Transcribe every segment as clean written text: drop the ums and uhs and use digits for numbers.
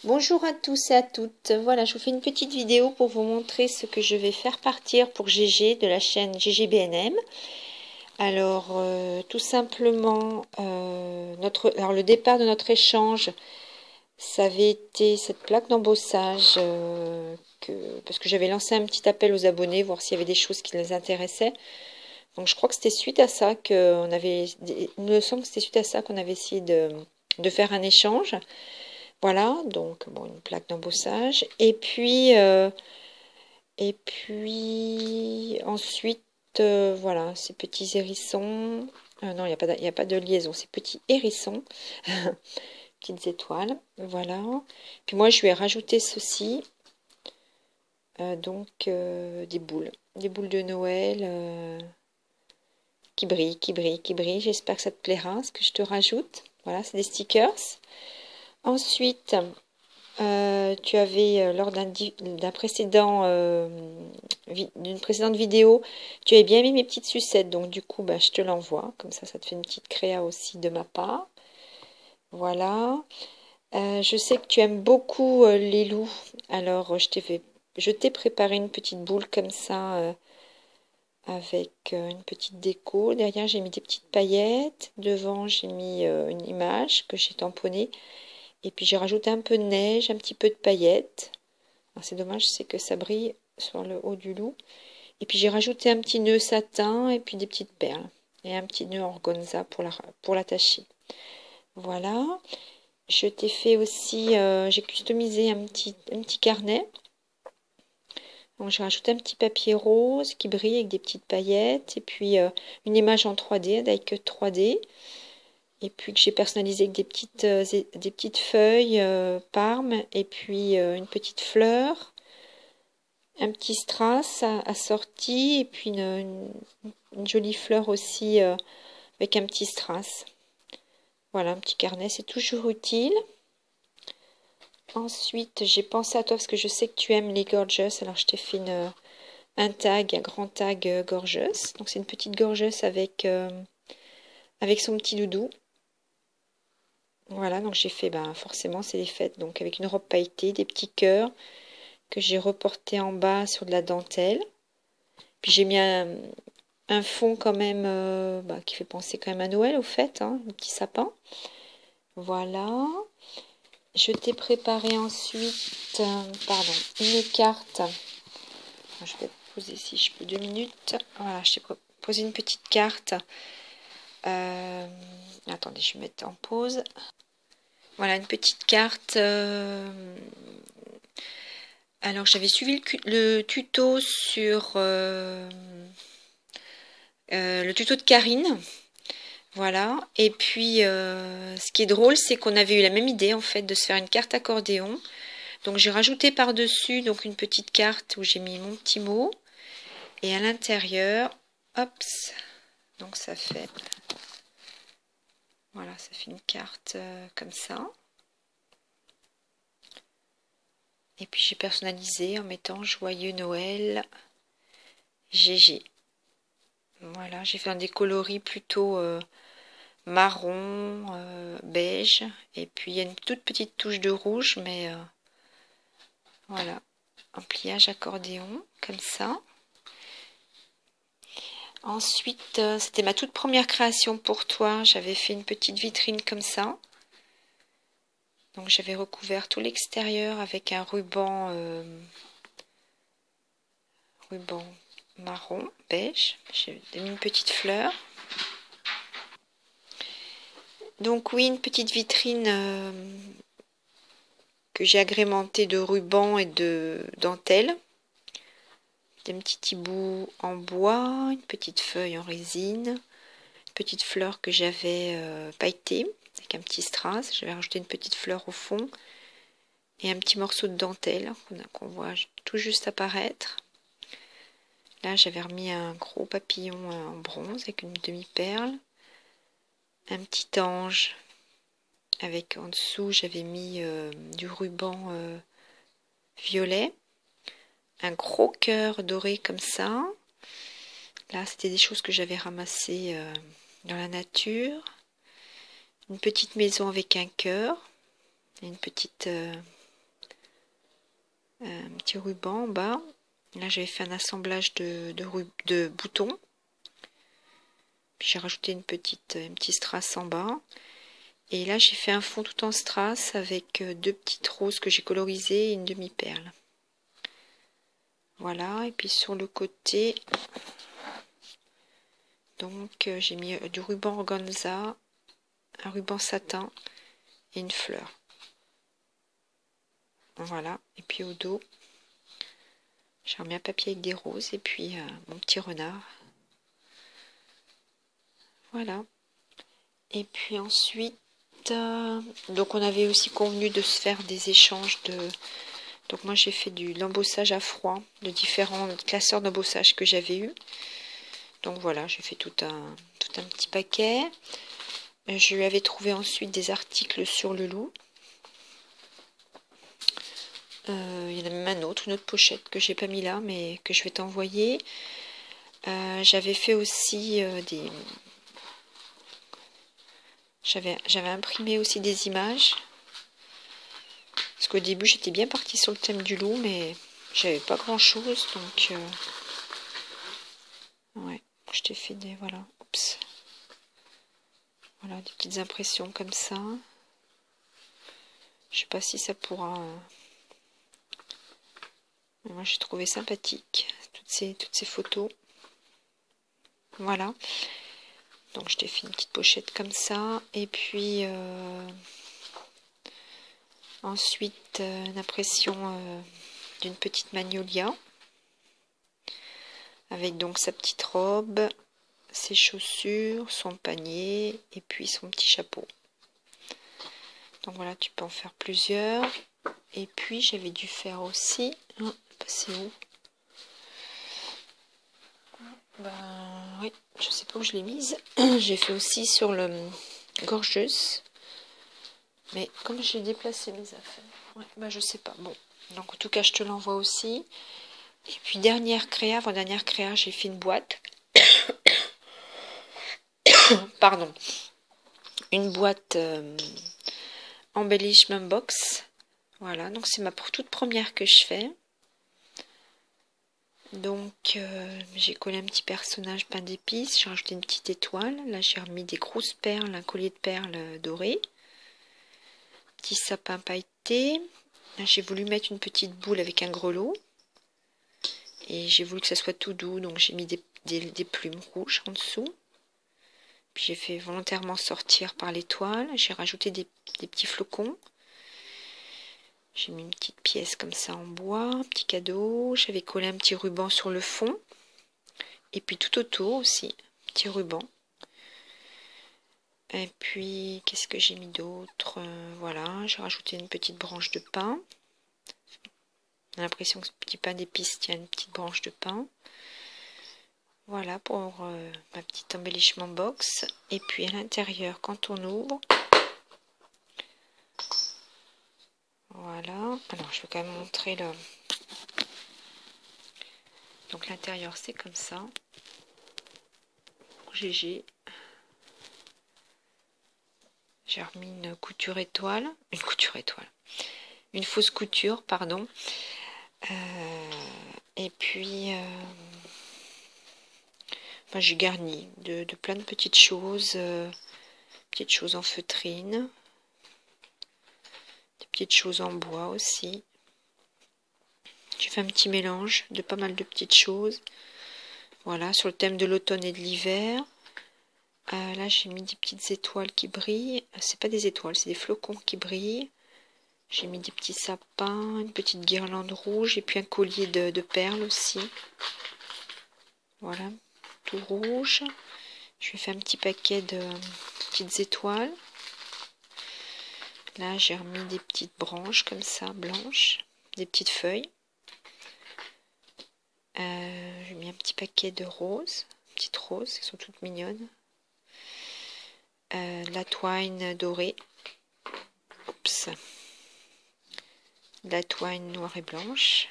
Bonjour à tous et à toutes. Voilà, je vous fais une petite vidéo pour vous montrer ce que je vais faire partir pour GG de la chaîne GG BNM. Alors, tout simplement, alors le départ de notre échange, ça avait été cette plaque d'embossage parce que j'avais lancé un petit appel aux abonnés, voir s'il y avait des choses qui les intéressaient. Donc, je crois que c'était suite à ça qu'on avait, il me semble que c'était suite à ça qu'on avait essayé de faire un échange. Voilà, donc bon, une plaque d'embossage. Et puis ensuite, voilà, ces petits hérissons. Non, il y a pas de liaison, ces petits hérissons, petites étoiles. Voilà. Puis moi, je lui ai rajouté ceci, donc des boules de Noël qui brillent, qui brillent, qui brillent. J'espère que ça te plaira, ce que je te rajoute. Voilà, c'est des stickers. Ensuite, tu avais, lors d'une précédente vidéo, tu avais bien aimé mes petites sucettes, donc du coup, bah, je te l'envoie. Comme ça te fait une petite créa aussi de ma part. Voilà. Je sais que tu aimes beaucoup les loups, alors je t'ai préparé une petite boule comme ça, avec une petite déco. Derrière, j'ai mis des petites paillettes. Devant, j'ai mis une image que j'ai tamponnée. Et puis j'ai rajouté un peu de neige, un petit peu de paillettes. C'est dommage, c'est que ça brille sur le haut du loup. Et puis j'ai rajouté un petit nœud satin et puis des petites perles. Et un petit nœud organza pour l'attacher. Voilà. Je t'ai fait aussi, j'ai customisé un petit carnet. Donc j'ai rajouté un petit papier rose qui brille avec des petites paillettes. Et puis une image en 3D, avec 3D. Et puis que j'ai personnalisé avec des petites feuilles parme. Et puis une petite fleur. Un petit strass assorti. Et puis une jolie fleur aussi avec un petit strass. Voilà, un petit carnet, c'est toujours utile. Ensuite, j'ai pensé à toi parce que je sais que tu aimes les gorgeous. Alors, je t'ai fait un grand tag gorgeous. Donc, c'est une petite gorgeous avec son petit doudou. Voilà, donc j'ai fait, ben, forcément, c'est les fêtes. Donc, avec une robe pailletée, des petits cœurs que j'ai reportés en bas sur de la dentelle. Puis, j'ai mis un fond quand même bah, qui fait penser quand même à Noël, au fait, hein, un petit sapin. Voilà. Je t'ai préparé ensuite, pardon, une carte. Je vais poser si je peux 2 minutes. Voilà, je t'ai posé une petite carte. Attendez, je vais mettre en pause. Voilà, une petite carte. Alors, j'avais suivi le tuto sur le tuto de Karine. Voilà. Et puis, ce qui est drôle, c'est qu'on avait eu la même idée, en fait, de se faire une carte accordéon. Donc, j'ai rajouté par-dessus donc une petite carte où j'ai mis mon petit mot. Et à l'intérieur, hop, donc ça fait, voilà, ça fait une carte comme ça. Et puis j'ai personnalisé en mettant Joyeux Noël GG. Voilà, j'ai fait un des coloris plutôt marron, beige. Et puis il y a une toute petite touche de rouge, mais voilà, un pliage accordéon comme ça. Ensuite, c'était ma toute première création pour toi. J'avais fait une petite vitrine comme ça. Donc j'avais recouvert tout l'extérieur avec un ruban marron, beige. J'ai mis une petite fleur. Donc oui, une petite vitrine que j'ai agrémentée de ruban et de dentelle. Des petits hiboux en bois, une petite feuille en résine, une petite fleur que j'avais pailletée avec un petit strass. J'avais rajouté une petite fleur au fond et un petit morceau de dentelle qu'on voit tout juste apparaître. Là, j'avais remis un gros papillon en bronze avec une demi-perle. Un petit ange avec en dessous, j'avais mis du ruban violet. Un gros cœur doré comme ça. Là, c'était des choses que j'avais ramassées dans la nature. Une petite maison avec un cœur. Une petite un petit ruban en bas. Là, j'avais fait un assemblage de boutons. Puis j'ai rajouté une petite strass en bas. Et là, j'ai fait un fond tout en strass avec deux petites roses que j'ai colorisées et une demi-perle. Voilà, et puis sur le côté, donc j'ai mis du ruban organza, un ruban satin et une fleur. Voilà, et puis au dos, j'ai remis un papier avec des roses et puis mon petit renard. Voilà. Et puis ensuite, donc on avait aussi convenu de se faire des échanges de... Donc moi j'ai fait de l'embossage à froid, de différents classeurs d'embossage que j'avais eu. Donc voilà, j'ai fait tout un petit paquet. Je lui avais trouvé ensuite des articles sur le loup. Il y en a même une autre pochette que j'ai pas mis là, mais que je vais t'envoyer. J'avais fait aussi J'avais imprimé aussi des images. Parce qu'au début, j'étais bien partie sur le thème du loup, mais j'avais pas grand-chose, donc... ouais, je t'ai fait des... Voilà, oups. Voilà, des petites impressions comme ça. Je sais pas si ça pourra... Mais moi, j'ai trouvé sympathique, toutes ces photos. Voilà. Donc, je t'ai fait une petite pochette comme ça. Et puis... ensuite, une impression d'une petite magnolia. Avec donc sa petite robe, ses chaussures, son panier et puis son petit chapeau. Donc voilà, tu peux en faire plusieurs. Et puis j'avais dû faire aussi... Ah, c'est où? Ben oui, je sais pas où je l'ai mise. J'ai fait aussi sur le gorgeuse. Mais comme j'ai déplacé mes affaires, ouais, ben je sais pas. Bon, donc en tout cas je te l'envoie aussi. Et puis dernière créa, avant-dernière créa, j'ai fait une boîte. Pardon. Une boîte embellishment box. Voilà, donc c'est ma toute première que je fais. Donc j'ai collé un petit personnage peint d'épices, j'ai rajouté une petite étoile. Là j'ai remis des grosses perles, un collier de perles doré. Petit sapin pailleté. Là j'ai voulu mettre une petite boule avec un grelot. Et j'ai voulu que ça soit tout doux, donc j'ai mis des plumes rouges en dessous. Puis j'ai fait volontairement sortir par l'étoile. J'ai rajouté des petits flocons. J'ai mis une petite pièce comme ça en bois, un petit cadeau. J'avais collé un petit ruban sur le fond. Et puis tout autour aussi, petit ruban. Et puis, qu'est-ce que j'ai mis d'autre? Voilà, j'ai rajouté une petite branche de pin. On a l'impression que ce petit pain d'épices tient une petite branche de pin. Voilà pour ma petite embellissement box. Et puis à l'intérieur, quand on ouvre... Voilà. Alors, je vais quand même montrer le... Donc l'intérieur, c'est comme ça. GG. J'ai remis une couture étoile. Une fausse couture, pardon. Et puis... enfin, j'ai garni de plein de petites choses en feutrine. Des petites choses en bois aussi. J'ai fait un petit mélange de pas mal de petites choses. Voilà, sur le thème de l'automne et de l'hiver. Là, j'ai mis des petites étoiles qui brillent. C'est pas des étoiles, c'est des flocons qui brillent. J'ai mis des petits sapins, une petite guirlande rouge et puis un collier de perles aussi. Voilà, tout rouge. Je vais faire un petit paquet de petites étoiles. Là, j'ai remis des petites branches comme ça, blanches, des petites feuilles. J'ai mis un petit paquet de roses, petites roses, elles sont toutes mignonnes. De la twine dorée. Oups. De la twine noire et blanche.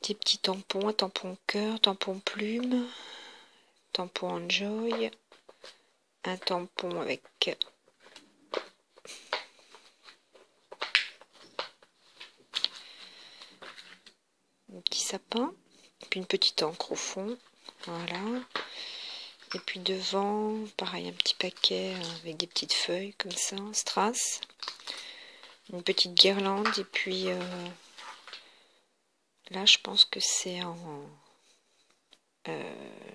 Des petits tampons, un tampon cœur, tampon plume, tampon enjoy, un tampon avec sapin. Puis une petite encre au fond. Voilà. Et puis devant, pareil, un petit paquet avec des petites feuilles comme ça, strass. Une petite guirlande. Et puis là, je pense que c'est en...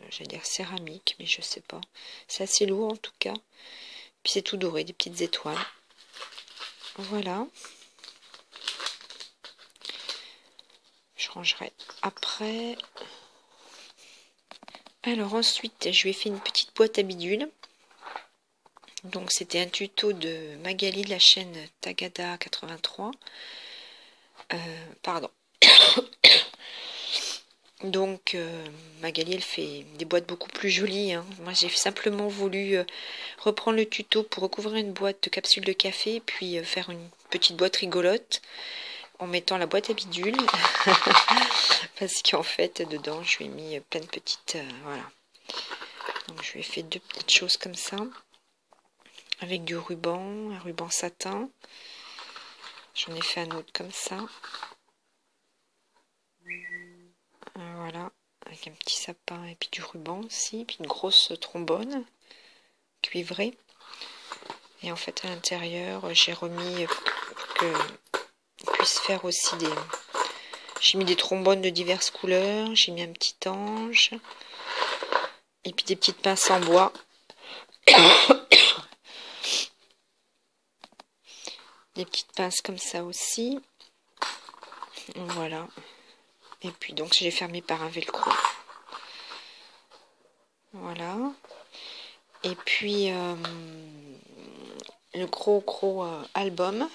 j'allais dire céramique, mais je sais pas. C'est assez lourd en tout cas. Puis c'est tout doré, des petites étoiles. Voilà. Je rangerai après. Alors ensuite, je lui ai fait une petite boîte à bidules. Donc c'était un tuto de Magali de la chaîne Tagada 83. Pardon. Donc Magali, elle fait des boîtes beaucoup plus jolies, hein. Moi j'ai simplement voulu reprendre le tuto pour recouvrir une boîte de capsules de café, puis faire une petite boîte rigolote en mettant la boîte à bidules. Parce qu'en fait dedans je lui ai mis plein de petites... voilà. Donc je lui ai fait deux petites choses comme ça. Avec du ruban, un ruban satin. J'en ai fait un autre comme ça. Voilà, avec un petit sapin et puis du ruban aussi, puis une grosse trombone cuivrée. Et en fait à l'intérieur, j'ai remis pour que puisse faire aussi des... J'ai mis des trombones de diverses couleurs, j'ai mis un petit ange, et puis des petites pinces en bois. Des petites pinces comme ça aussi. Voilà. Et puis donc j'ai fermé par un velcro. Voilà. Et puis le gros album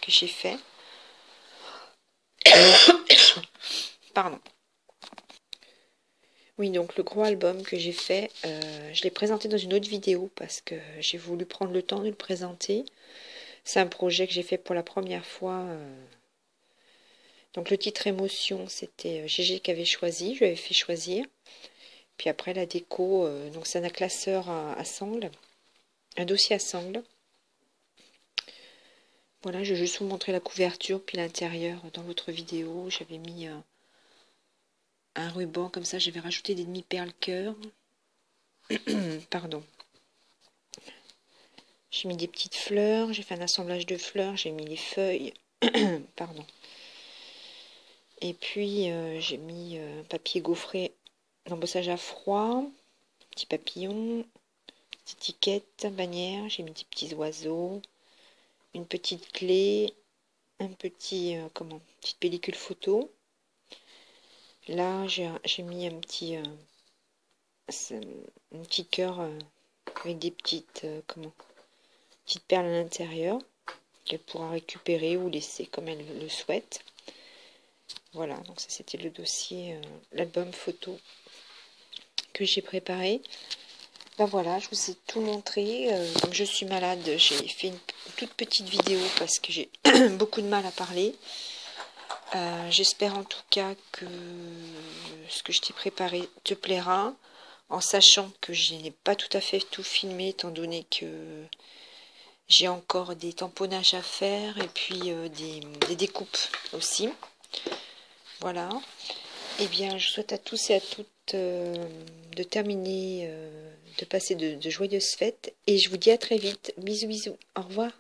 que j'ai fait. Pardon. Oui, donc le gros album que j'ai fait, je l'ai présenté dans une autre vidéo parce que j'ai voulu prendre le temps de le présenter. C'est un projet que j'ai fait pour la première fois. Donc le titre Émotion, c'était Gégé qui avait choisi, je lui avais fait choisir. Puis après la déco, donc c'est un classeur à sangles, un dossier à sangles. Voilà, je vais juste vous montrer la couverture, puis l'intérieur. Dans l'autre vidéo, j'avais mis un ruban comme ça, j'avais rajouté des demi-perles cœur. Pardon. J'ai mis des petites fleurs, j'ai fait un assemblage de fleurs, j'ai mis les feuilles. Pardon. Et puis j'ai mis un papier gaufré d'embossage à froid, petit papillon, petite étiquette, bannière, j'ai mis des petits oiseaux, une petite clé, un petit, petite pellicule photo. Là, j'ai mis un petit cœur avec des petites, petites perles à l'intérieur qu'elle pourra récupérer ou laisser comme elle le souhaite. Voilà, donc ça c'était le dossier, l'album photo que j'ai préparé. Ben voilà, je vous ai tout montré. Comme je suis malade, j'ai fait une toute petite vidéo parce que j'ai beaucoup de mal à parler. J'espère en tout cas que ce que je t'ai préparé te plaira, en sachant que je n'ai pas tout à fait tout filmé, étant donné que j'ai encore des tamponnages à faire et puis des découpes aussi. Voilà. Eh bien, je souhaite à tous et à toutes de terminer, de passer de joyeuses fêtes. Et je vous dis à très vite. Bisous, bisous. Au revoir.